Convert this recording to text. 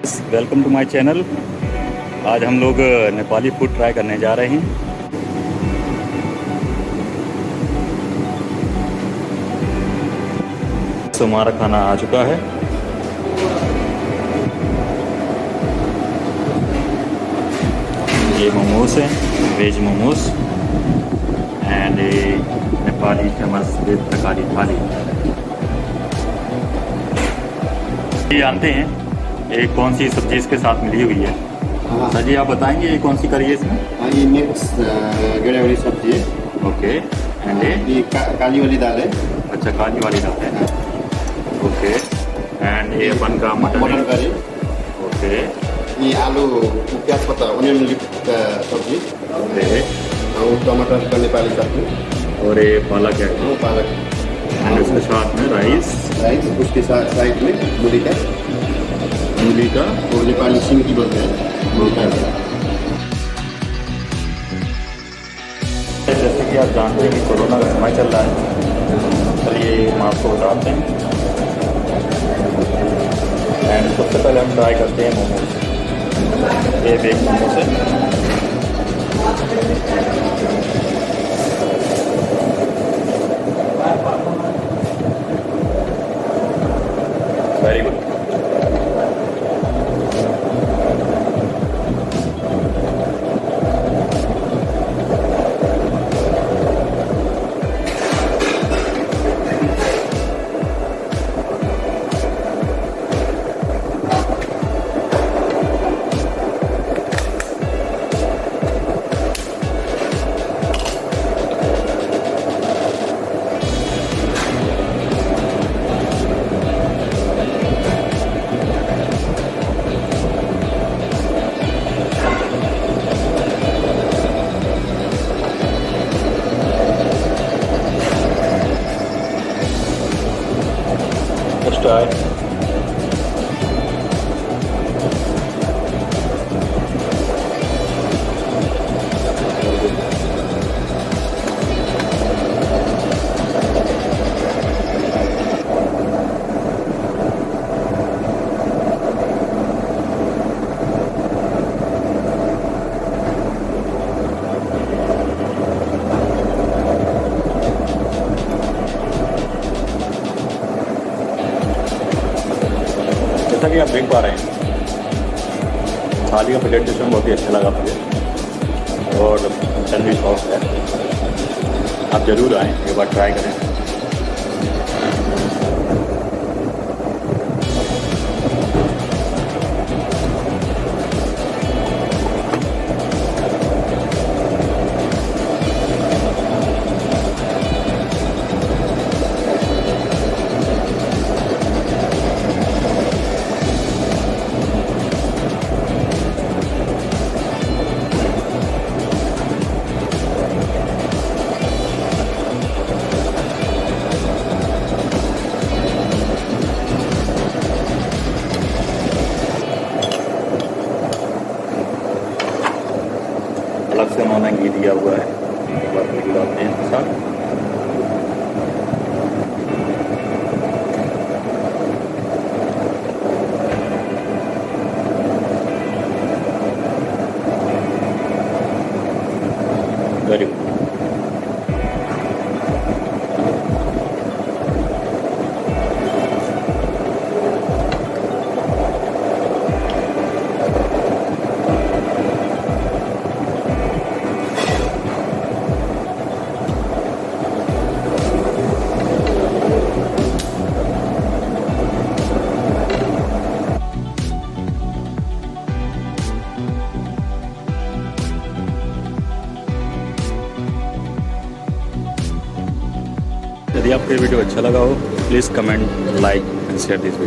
Welcome to my channel. आज हम लोग नेपाली फूड ट्राई करने जा रहे हैं। तो हमारा खाना आ चुका है। ये मोमोज हैं, veg momos and Nepali famous with Thakali thali. ये जानते हैं ये कौन सी सब्जी इसके साथ मिली हुई है? हाँ सर जी आप बताएंगे ये कौन सी करी है इसमें? हाँ, ये मिक्स गड़े वाली सब्जी है। ओके एंड ये काली वाली दाल है। अच्छा, काली वाली दाल है। ओके एंड ये अपन का मटन करी। ओके ये आलू प्याज पत्ता ऑनियन लिप सब्जी। ओके और टमाटर का नेपाली सब्जी। और ये पालक है, वो पालक एंड उसके साथ में राइस। उसके साथ साइड में मूली का और नेपाली सिंग की बोलते हैं मूली का। जैसे कि आप जानते हैं कि कोरोना का समय चल रहा है, चलिए हम आपको बताते हैं। एंड सबसे पहले हम ट्राई करते हैं मोमोज। ये वेज मोमोज है। Very good. Let's try. जैसा कि आप देख पा रहे हैं, थाली का प्रेजेंटेशन बहुत ही अच्छा लगा मुझे और मटन भी सॉफ्ट है। आप ज़रूर आएँ, एक बार ट्राई करें। अलग से उन्होंने घी दिया हुआ है, एक बार घी डालते हैं इसके साथ। Very good. यदि आपको ये वीडियो अच्छा लगा हो, please comment, like and share this video.